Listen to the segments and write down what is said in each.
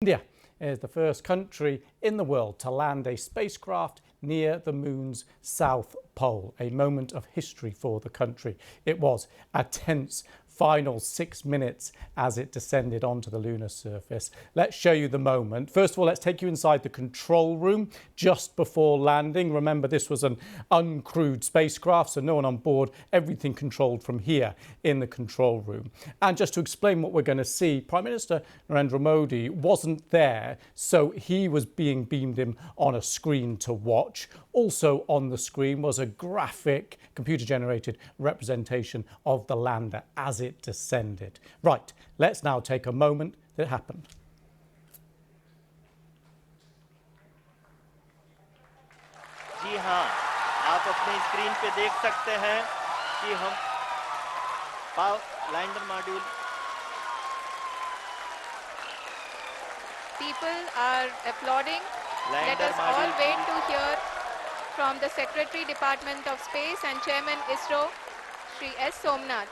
India is the first country in the world to land a spacecraft near the moon's south pole, a moment of history for the country. It was a tense final 6 minutes as it descended onto the lunar surface. Let's show you the moment. First of all, let's take you inside the control room just before landing. Remember, this was an uncrewed spacecraft, so no one on board, everything controlled from here in the control room. And just to explain what we're going to see, Prime Minister Narendra Modi wasn't there, so he was being beamed in on a screen to watch. Also on the screen was a graphic, computer-generated representation of the lander as it descended. Right, let's now take a moment that happened. जी हाँ, आप अपनी screen पे देख सकते हैं कि हम lander module People are applauding. Let us all wait to hear from the Secretary Department of Space and Chairman ISRO, Shri S. Somnath.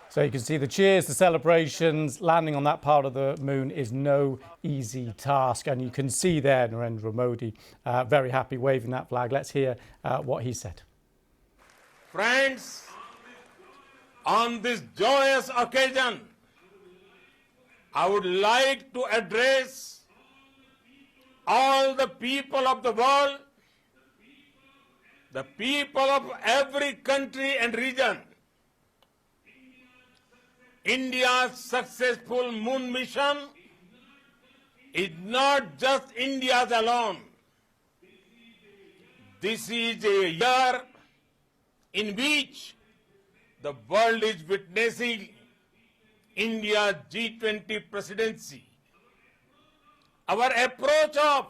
So you can see the cheers, the celebrations. Landing on that part of the moon is no easy task. And you can see there Narendra Modi very happy waving that flag. Let's hear what he said. Friends, on this joyous occasion, I would like to address all the people of the world, the people of every country and region. India's successful moon mission is not just India's alone. This is a year in which the world is witnessing India's G20 presidency. Our approach of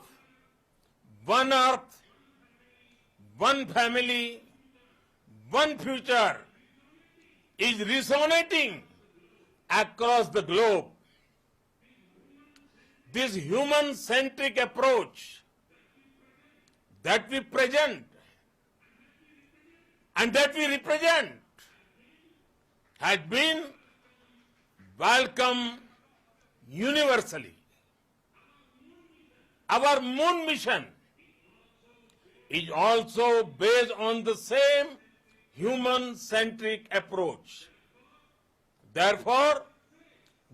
one Earth, one family, one future is resonating across the globe. This human-centric approach that we present and that we represent has been welcomed universally. Our moon mission is also based on the same human-centric approach. Therefore,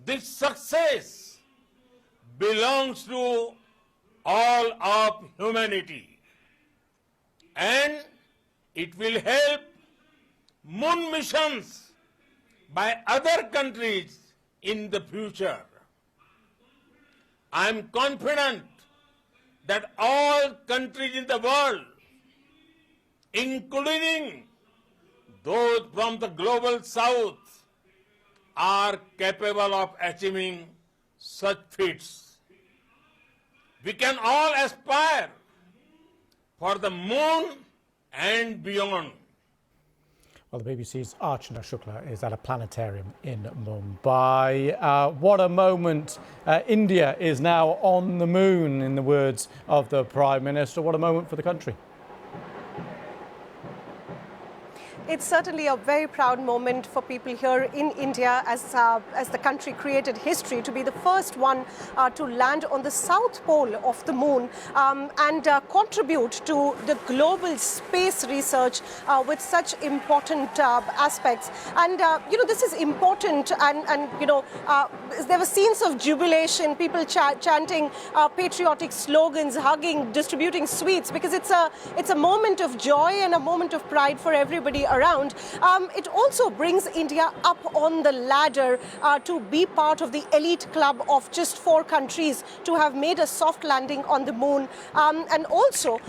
this success belongs to all of humanity, and it will help moon missions by other countries in the future. I am confident that all countries in the world, including those from the global south, are capable of achieving such feats. We can all aspire for the moon and beyond. Well, the BBC's Archana Shukla is at a planetarium in Mumbai. What a moment. India is now on the moon, in the words of the Prime Minister. What a moment for the country. It's certainly a very proud moment for people here in India as the country created history to be the first one to land on the south pole of the moon and contribute to the global space research with such important aspects. And, this is important and there were scenes of jubilation, people chanting patriotic slogans, hugging, distributing sweets, because it's a moment of joy and a moment of pride for everybody around. It also brings India up on the ladder to be part of the elite club of just 4 countries to have made a soft landing on the moon, and also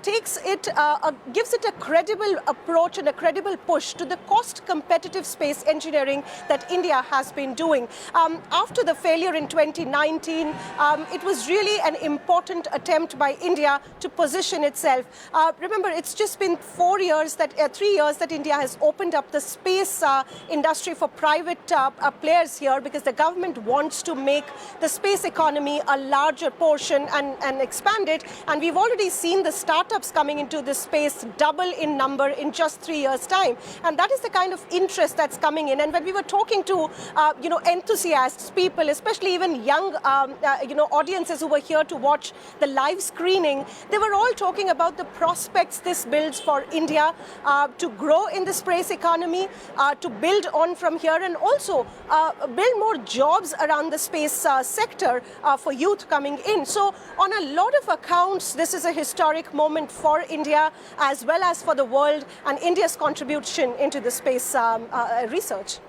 gives it a credible approach and a credible push to the cost-competitive space engineering that India has been doing. After the failure in 2019, it was really an important attempt by India to position itself. Remember, it's just been 3 years that India has opened up the space industry for private players here, because the government wants to make the space economy a larger portion and expand it. And we've already seen the startups coming into this space double in number in just 3 years' time. And that is the kind of interest that's coming in. And when we were talking to, enthusiasts, people, especially even young, audiences who were here to watch the live screening, they were all talking about the prospects this builds for India to grow in the space economy, to build on from here, and also build more jobs around the space sector for youth coming in. So on a lot of accounts, this is a historic moment for India as well as for the world, and India's contribution into the space research.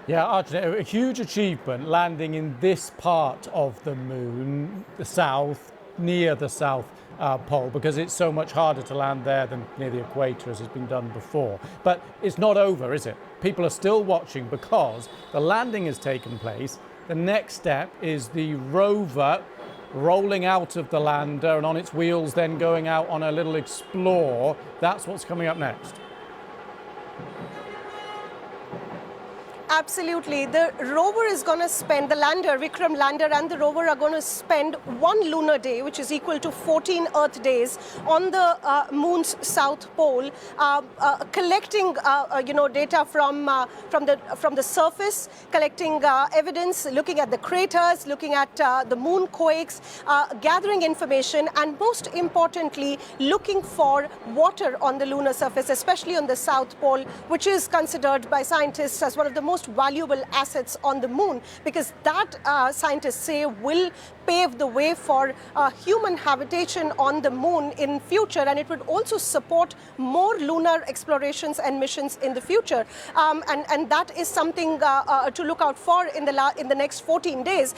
Yeah, Archana, a huge achievement landing in this part of the moon, the south, near the South Pole, because it's so much harder to land there than near the equator, as has been done before. But it's not over, is it? People are still watching because the landing has taken place. The next step is the rover rolling out of the lander and on its wheels then going out on a little explore. That's what's coming up next. Absolutely. The rover is going to spend, the lander, Vikram lander and the rover are going to spend 1 lunar day, which is equal to 14 Earth days, on the moon's south pole, collecting, data from the surface, collecting evidence, looking at the craters, looking at the moon quakes, gathering information, and most importantly, looking for water on the lunar surface, especially on the south pole, which is considered by scientists as one of the most valuable assets on the moon, because that, scientists say, will pave the way for human habitation on the moon in future, and it would also support more lunar explorations and missions in the future. And that is something to look out for in the next 14 days.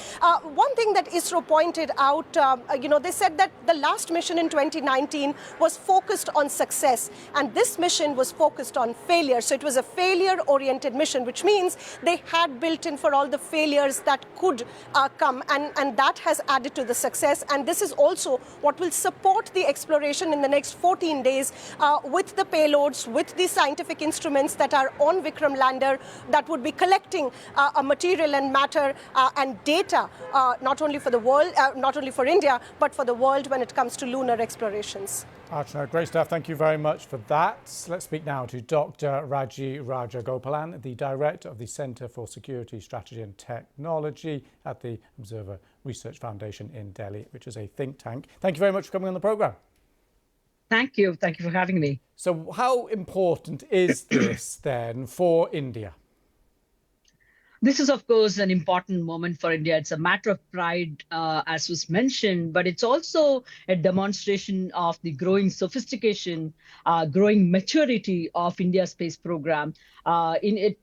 One thing that ISRO pointed out, they said that the last mission in 2019 was focused on success, and this mission was focused on failure. So it was a failure-oriented mission, which means they had built in for all the failures that could come, and that has added to the success. And this is also what will support the exploration in the next 14 days with the payloads, with the scientific instruments that are on Vikram lander that would be collecting material and matter and data, not only for the world, not only for India, but for the world when it comes to lunar explorations. Archana, great stuff. Thank you very much for that. Let's speak now to Dr. Raji Rajagopalan, the Director of the Centre for Security, Strategy and Technology at the Observer Research Foundation in Delhi, which is a think tank. Thank you very much for coming on the programme. Thank you. Thank you for having me. So how important is this then for India? This is, of course, an important moment for India. It's a matter of pride, as was mentioned, but it's also a demonstration of the growing sophistication, growing maturity of India's space program.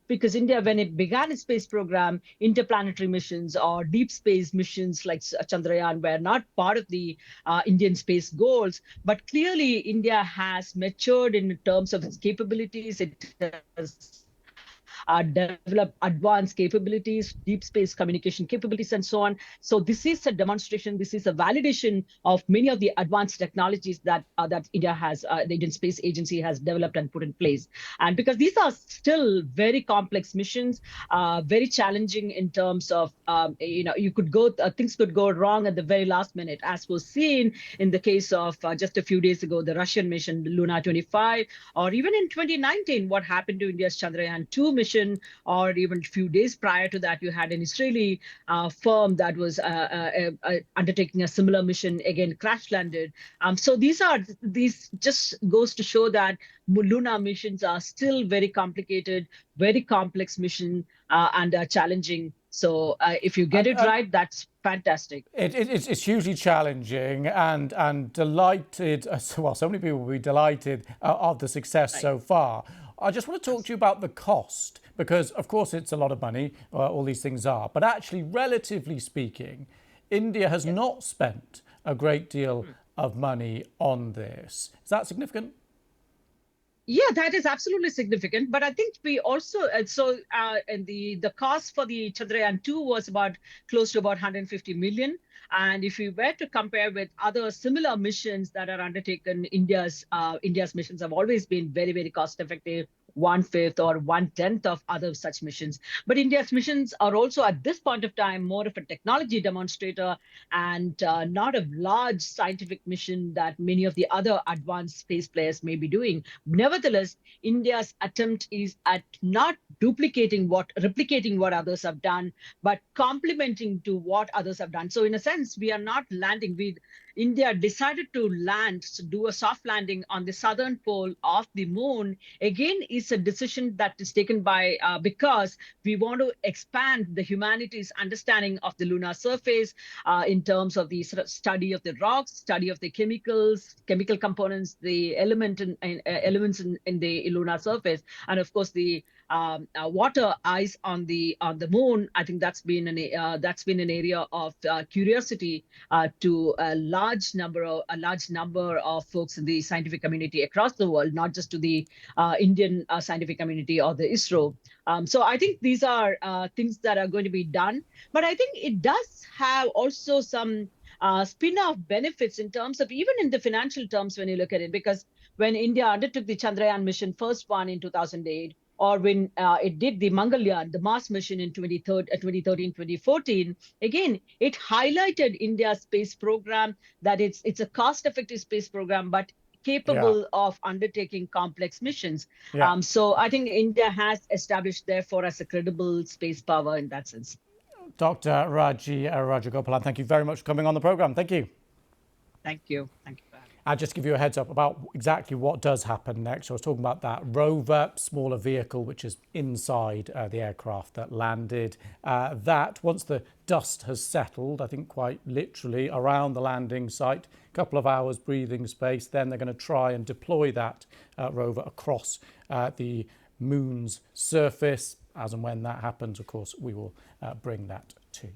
Because India, when it began its space program, interplanetary missions or deep space missions like Chandrayaan were not part of the Indian space goals. But clearly, India has matured in terms of its capabilities. It has develop advanced capabilities, deep space communication capabilities, and so on. So this is a demonstration, this is a validation of many of the advanced technologies that India has, the Indian Space Agency has developed and put in place. And because these are still very complex missions, very challenging in terms of, you could go, things could go wrong at the very last minute, as was seen in the case of just a few days ago, the Russian mission, Lunar 25, or even in 2019, what happened to India's Chandrayaan 2 mission, or even a few days prior to that, you had an Israeli firm that was undertaking a similar mission, again crash landed. So these just goes to show that lunar missions are still very complicated, very complex mission, and challenging. So if you get it right, that's fantastic. It's hugely challenging and delighted. Well, so many people will be delighted of the success so far. I just want to talk to you about the cost, because of course it's a lot of money, all these things are, but actually, relatively speaking, India has not spent a great deal of money on this. Is that significant? Yeah, that is absolutely significant. But I think we also, and the cost for the Chandrayaan 2 was close to about 150 million. And if we were to compare with other similar missions that are undertaken, India's missions have always been very, very cost effective, 1/5 or 1/10 of other such missions. But India's missions are also at this point of time more of a technology demonstrator and not a large scientific mission that many of the other advanced space players may be doing. Nevertheless, India's attempt is at not replicating what others have done, but complementing to what others have done. So in a sense, we are not landing. India decided to do a soft landing on the southern pole of the moon. Again, is a decision that is taken by because we want to expand the humanity's understanding of the lunar surface in terms of the sort of study of the rocks, study of the chemical components, the elements in the lunar surface, and of course the water ice on the moon. I think that's been an area of curiosity to a large number of folks in the scientific community across the world, not just to the Indian scientific community or the ISRO. So I think these are things that are going to be done, but I think it does have also some spin-off benefits in terms of even in the financial terms when you look at it, because when India undertook the Chandrayaan mission, first one in 2008, or when it did the Mangalyaan, the Mars mission in 2013, 2014, again, it highlighted India's space program, that it's a cost-effective space program, but Yeah. capable of undertaking complex missions. Yeah. So I think India has established, therefore, as a credible space power in that sense. Dr. Rajagopalan, thank you very much for coming on the programme. Thank you. Thank you. Thank you for having me. I'll just give you a heads up about exactly what does happen next. I was talking about that rover, smaller vehicle, which is inside the aircraft that landed. That, once the dust has settled, I think quite literally around the landing site, a couple of hours breathing space, then they're going to try and deploy that rover across the moon's surface. As and when that happens, of course, we will bring that to you.